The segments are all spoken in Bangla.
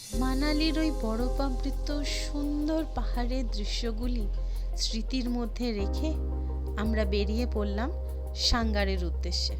মানালির ওই বরফাবৃত সুন্দর পাহাড়ের দৃশ্যগুলি স্মৃতির মধ্যে রেখে আমরা বেরিয়ে পড়লাম সাঙ্গারের উদ্দেশ্যে।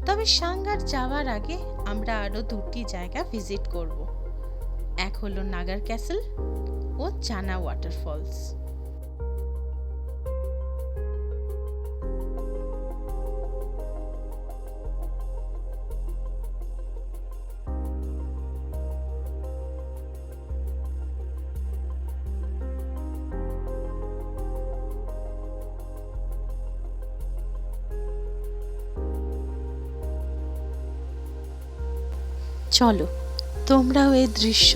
তবে সাঙ্গার যাওয়ার আগে আমরা আরো দুটি জায়গা ভিজিট করব। এক হলো নাগার ক্যাসেল ও জানা ওয়াটারফলস। চলো তোমরাও এই দৃশ্য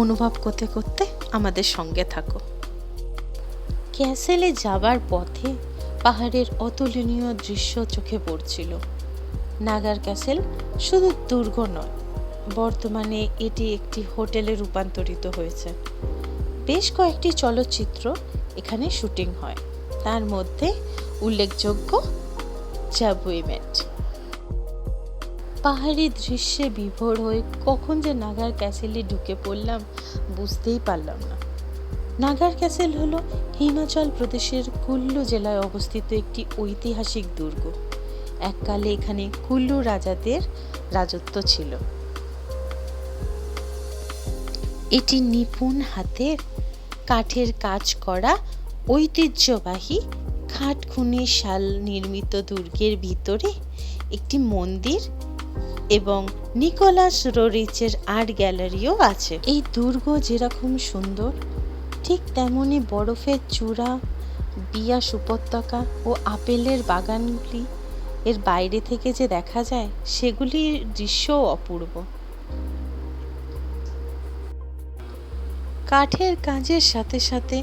অনুভব করতে করতে আমাদের সঙ্গে থাকো। ক্যাসেলে যাবার পথে পাহাড়ের অতুলনীয় দৃশ্য চোখে পড়ছিল। নাগার ক্যাসেল শুধু দুর্গ নয়, বর্তমানে এটি একটি হোটেলে রূপান্তরিত হয়েছে। বেশ কয়েকটি চলচ্চিত্র এখানে শুটিং হয়, তার মধ্যে উল্লেখযোগ্য জব উই মেট। পাহাড়ি দৃশ্যে বিভোর হয়ে কখন যে নাগার ক্যাসেলে ঢুকে পড়লাম বুঝতেই পারলাম না। নাগার ক্যাসেল হলো হিমাচল প্রদেশের কুল্লু জেলায় অবস্থিত একটি ঐতিহাসিক দুর্গ। এককালে এখানে কুল্লু রাজাদের রাজত্ব ছিল। এটি নিপুণ হাতের কাঠের কাজ করা ঐতিহ্যবাহী খাটখুনি শাল নির্মিত দুর্গের ভিতরে একটি মন্দির এবং নিকোলাস রোরিচের আর্ট গ্যালারিও আছে। এই দুর্গ যেরকম সুন্দর, ঠিক তেমনি বরফের চূড়া, বিয়াস উপত্যকা ও আপেলের বাগানগুলি এর বাইরে থেকে যে দেখা যায় সেগুলির দৃশ্যও অপূর্ব। কাঠের কাজের সাথে সাথে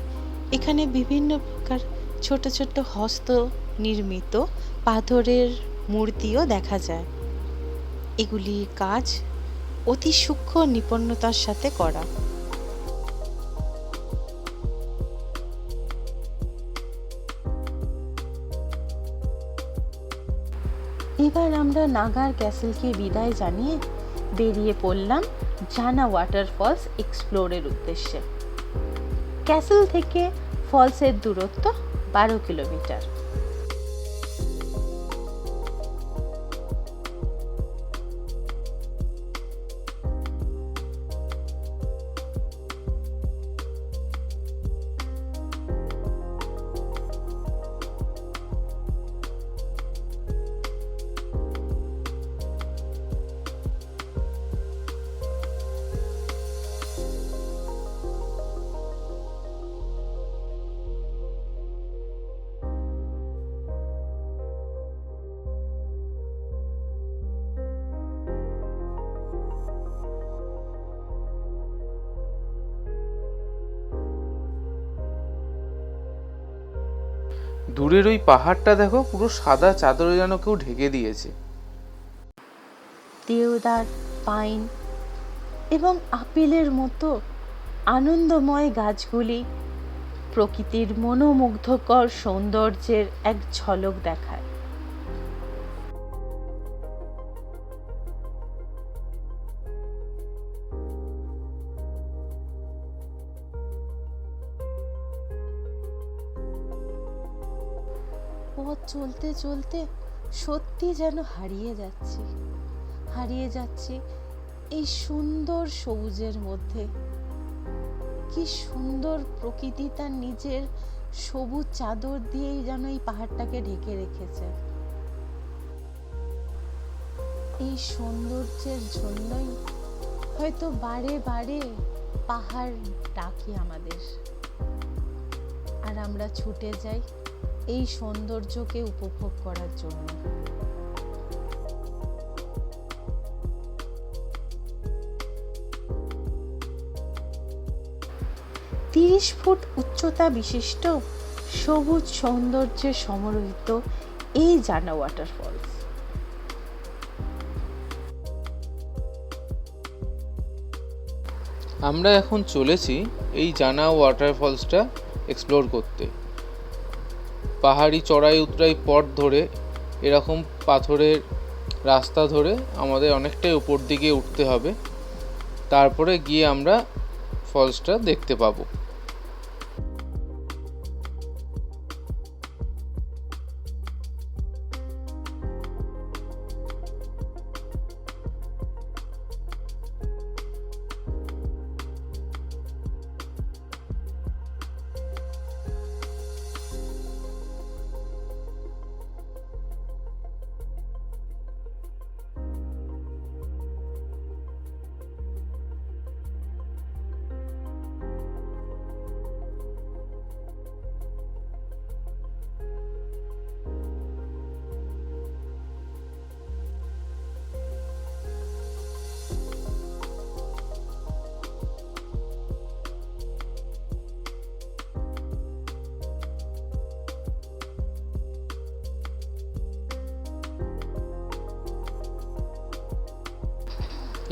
এখানে বিভিন্ন প্রকার ছোট ছোট হস্ত নির্মিত পাথরের মূর্তিও দেখা যায়। এগুলির কাজ অতি সূক্ষ্ম নিপুণতার সাথে করা। এবার আমরা নাগার ক্যাসেলকে বিদায় জানিয়ে বেরিয়ে পড়লাম জানা ওয়াটারফলস এক্সপ্লোরের উদ্দেশ্যে। ক্যাসেল থেকে ফলসের দূরত্ব 12 কিলোমিটার। দূরের ওই পাহাড়টা দেখো, পুরো সাদা চাদরে যেন কেউ ঢেকে দিয়েছে। দেওদার, পাইন এবং আপেলের মতো আনন্দময় গাছগুলি প্রকৃতির মনোমুগ্ধকর সৌন্দর্যের এক ঝলক দেখায়। পথ চলতে চলতে সত্যি যেন হারিয়ে যাচ্ছি এই সুন্দর সবুজের মধ্যে। কি সুন্দর প্রকৃতি তার নিজের সবুজ চাদর দিয়েই যেন এই পাহাড়টাকে ঢেকে রেখেছে। এই সৌন্দর্যের জন্যই হয়তো বারে বারে পাহাড় ডাকে আমাদের, আর আমরা ছুটে যাই এই সৌন্দর্যকে উপভোগ করার জন্য। 30 ফুট উচ্চতা বিশিষ্ট সবুজ সৌন্দর্যে সমন্বিত এই জানা ওয়াটারফলস। আমরা এখন চলেছি এই জানা ওয়াটারফলসটা এক্সপ্লোর করতে। পাহাড়ি চড়াই উতরাই পথ ধরে, এরকম পাথরের রাস্তা ধরে আমাদের অনেকটাই উপর দিকে উঠতে হবে। তারপরে গিয়ে আমরা ফলসটা দেখতে পাবো।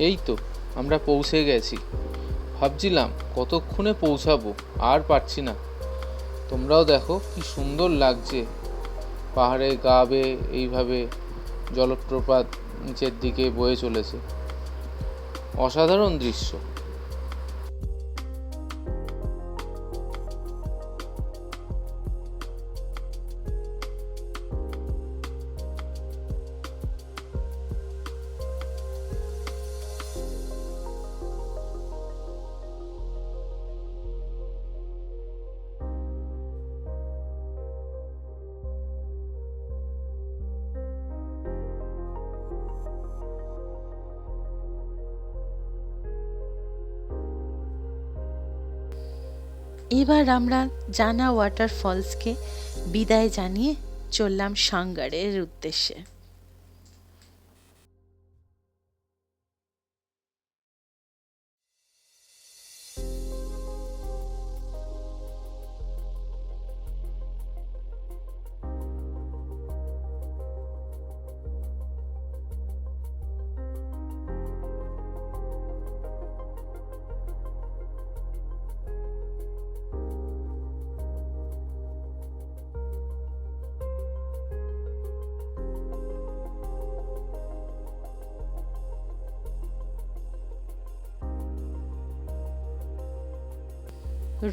এই তো আমরা পৌঁছে গেছি। ভাবছিলাম কতক্ষণে পৌঁছাবো, আর পারছি না। তোমরাও দেখো কি সুন্দর লাগছে, পাহাড়ের গা বেয়ে এইভাবে জলপ্রপাত নিচের দিকে বয়ে চলেছে। অসাধারণ দৃশ্য। এবার আমরা জানা ওয়াটারফলসকে বিদায় জানিয়ে চললাম সাঙ্গারের উদ্দেশ্যে।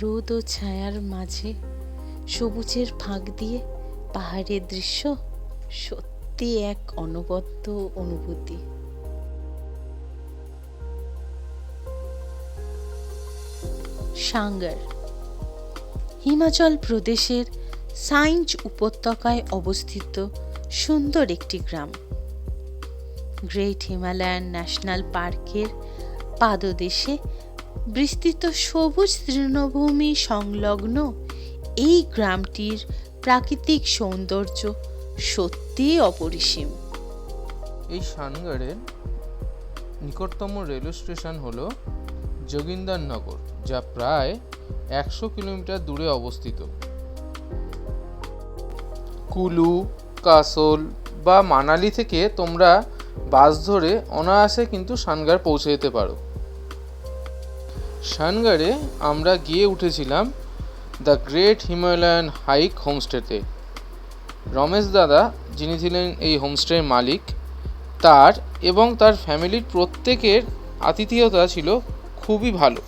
রোদ ও ছায়ার মাঝে সবুজের ফাঁক দিয়ে পাহাড়ের দৃশ্য সত্যি এক অনবদ্য অনুভূতি। সাঙ্গার হিমাচল প্রদেশের সাইঞ্জ উপত্যকায় অবস্থিত সুন্দর একটি গ্রাম। গ্রেট হিমালয়ান ন্যাশনাল পার্কের পাদদেশে বিস্তৃত সবুজ তৃণভূমি সংলগ্ন এই গ্রামটির প্রাকৃতিক সৌন্দর্য সত্যিই অপরিসীম। এই সানগারের নিকটতম রেলওয়ে স্টেশন হলো যোগিন্দরনগর, যা প্রায় 100 কিলোমিটার দূরে অবস্থিত। কুলু, কাসোল বা মানালি থেকে তোমরা বাস ধরে অনায়াসে কিন্তু সানগার পৌঁছে যেতে পারো। সানগারে আমরা গিয়ে উঠেছিলাম দ্য গ্রেট হিমালয়ান হাইক হোমস্টেতে। রমেশ দাদা, যিনি ছিলেন এই হোমস্টের মালিক, তার এবং তার ফ্যামিলির প্রত্যেকের আতিথেয়তা ছিল খুবই ভালো।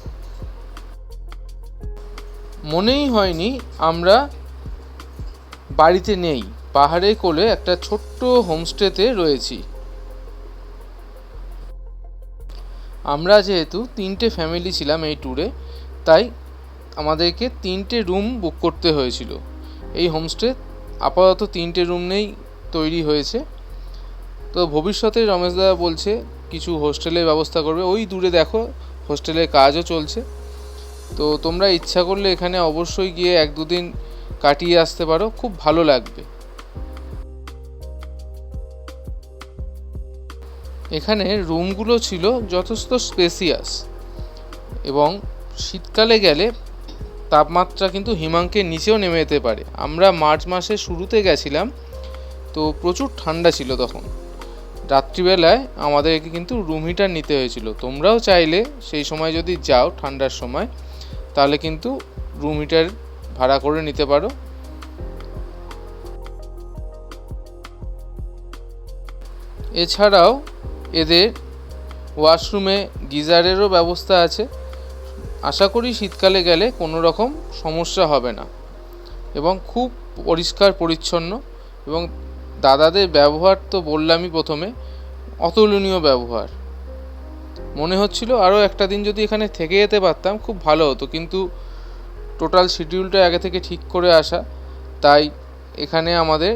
মনেই হয়নি আমরা বাড়িতে নেই, পাহাড়ের কোলে একটা ছোট্ট হোমস্টেতে রয়েছি। আমরা যেহেতু 3টে ফ্যামিলি ছিলাম এই ট্যুরে, তাই আমাদেরকে 3টে রুম বুক করতে হয়েছিল। এই হোমস্টে আপাতত 3টে রুম নেই তৈরি হয়েছে। তো ভবিষ্যতে রমেশদা বলছে কিছু হোস্টেলের ব্যবস্থা করবে। ওই দূরে দেখো হোস্টেলের কাজও চলছে। তো তোমরা ইচ্ছা করলে এখানে অবশ্যই গিয়ে 1-2 দিন কাটিয়ে আসতে পারো, খুব ভালো লাগবে। এখানে রুমগুলো ছিল যথেষ্ট স্পেসিয়াস এবং শীতকালে গেলে তাপমাত্রা কিন্তু হিমাঙ্কের নিচেও নেমে যেতে পারে। আমরা মার্চ মাসের শুরুতে গেছিলাম, তো প্রচুর ঠান্ডা ছিল তখন। রাত্রিবেলায় আমাদেরকে কিন্তু রুম হিটার নিতে হয়েছিল। তোমরাও চাইলে সেই সময় যদি যাও ঠান্ডার সময়, তাহলে কিন্তু রুম হিটার ভাড়া করে নিতে পারো। এছাড়াও এদের ওয়াশরুমে গিজারেরও ব্যবস্থা আছে। আশা করি শীতকালে গেলে কোনো রকম সমস্যা হবে না, এবং খুব পরিষ্কার পরিচ্ছন্ন। এবং দাদাদের ব্যবহার তো বললামই প্রথমে, অতুলনীয় ব্যবহার। মনে হচ্ছিল আরও একটা দিন যদি এখানে থেকে যেতে পারতাম খুব ভালো হতো, কিন্তু টোটাল শিডিউলটা আগে থেকে ঠিক করে আসা, তাই এখানে আমাদের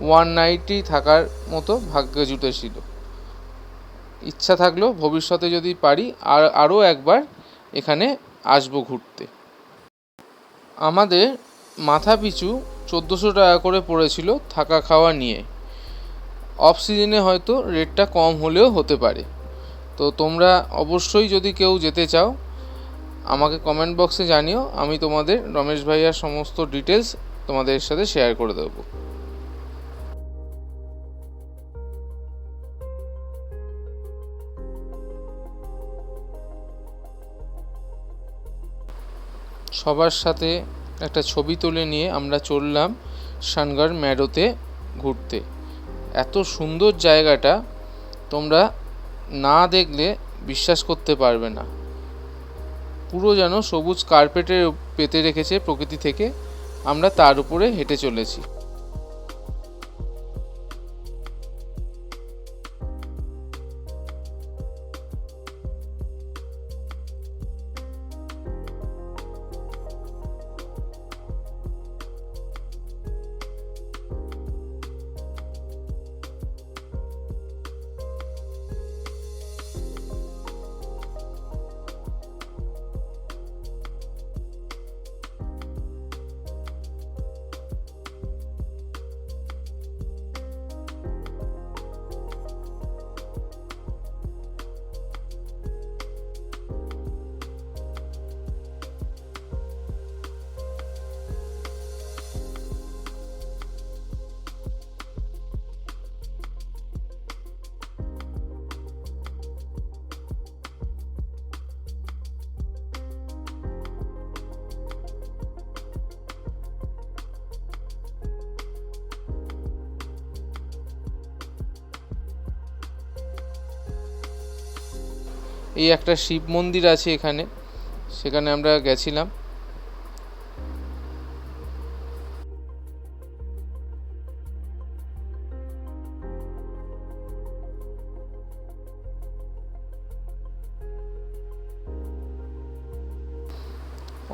ওয়ান নাইটই থাকার মতো ভাগ্য জুটেছিল। ইচ্ছা থাকলো ভবিষ্যতে যদি পারি আরও একবার এখানে আসবো ঘুরতে। আমাদের মাথা পিছু 1400 টাকা করে পড়েছিল থাকা খাওয়া নিয়ে। অফ সিজনে হয়তো রেটটা কম হলেও হতে পারে। তো তোমরা অবশ্যই যদি কেউ যেতে চাও আমাকে কমেন্ট বক্সে জানিও, আমি তোমাদের রমেশ ভাইয়ার সমস্ত ডিটেলস তোমাদের সাথে শেয়ার করে দেবো। সবার সাথে একটা ছবি তুলে নিয়ে আমরা চললাম শানগড় ম্যারোতে ঘুরতে। এত সুন্দর জায়গাটা তোমরা না দেখলে বিশ্বাস করতে পারবে না। পুরো যেন সবুজ কার্পেটে পেতে রেখেছে প্রকৃতি থেকে, আমরা তার উপরে হেঁটে চলেছি। এই একটা শিব মন্দির আছে এখানে, সেখানে আমরা গেছিলাম।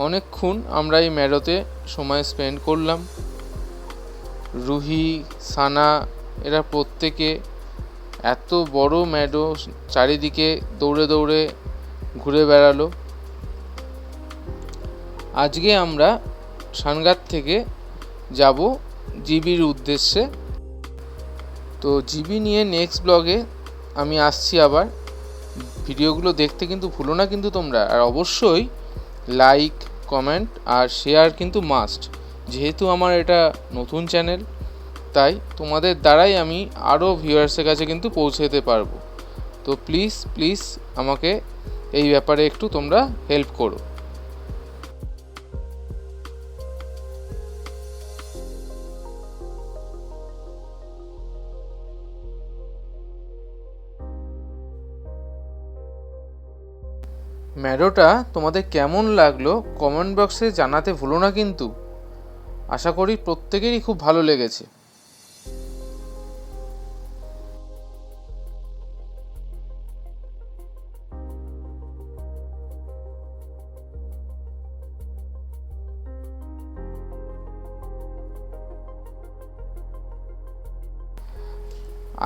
অনেকক্ষণ আমরা এই ম্যারোতে সময় স্পেন্ড করলাম। রুহি, সানা এরা প্রত্যেকে এত বড় ম্যাডো চারিদিকে দৌড়ে দৌড়ে ঘুরে বেড়ালো। আজকে আমরা শানগড় থেকে যাব জিবির উদ্দেশ্যে। তো জিবি নিয়ে নেক্সট ব্লগে আমি আসছি আবার। ভিডিওগুলো দেখতে কিন্তু ভুলো না কিন্তু তোমরা, আর অবশ্যই লাইক, কমেন্ট আর শেয়ার কিন্তু মাস্ট। যেহেতু আমার এটা নতুন চ্যানেল, তাই তোমাদের দ্বারাই আমি আরও ভিউয়ার্সের কাছে কিন্তু পৌঁছে দিতে পারবো। তো প্লিজ আমাকে এই ব্যাপারে একটু তোমরা হেল্প করো। ম্যাডোটা তোমাদের কেমন লাগলো কমেন্ট বক্সে জানাতে ভুলো না কিন্তু। আশা করি প্রত্যেকেরই খুব ভালো লেগেছে।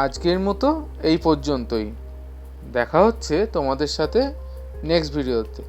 আজকের মতো এই পর্যন্তই। দেখা হচ্ছে তোমাদের সাথে নেক্সট ভিডিওতে।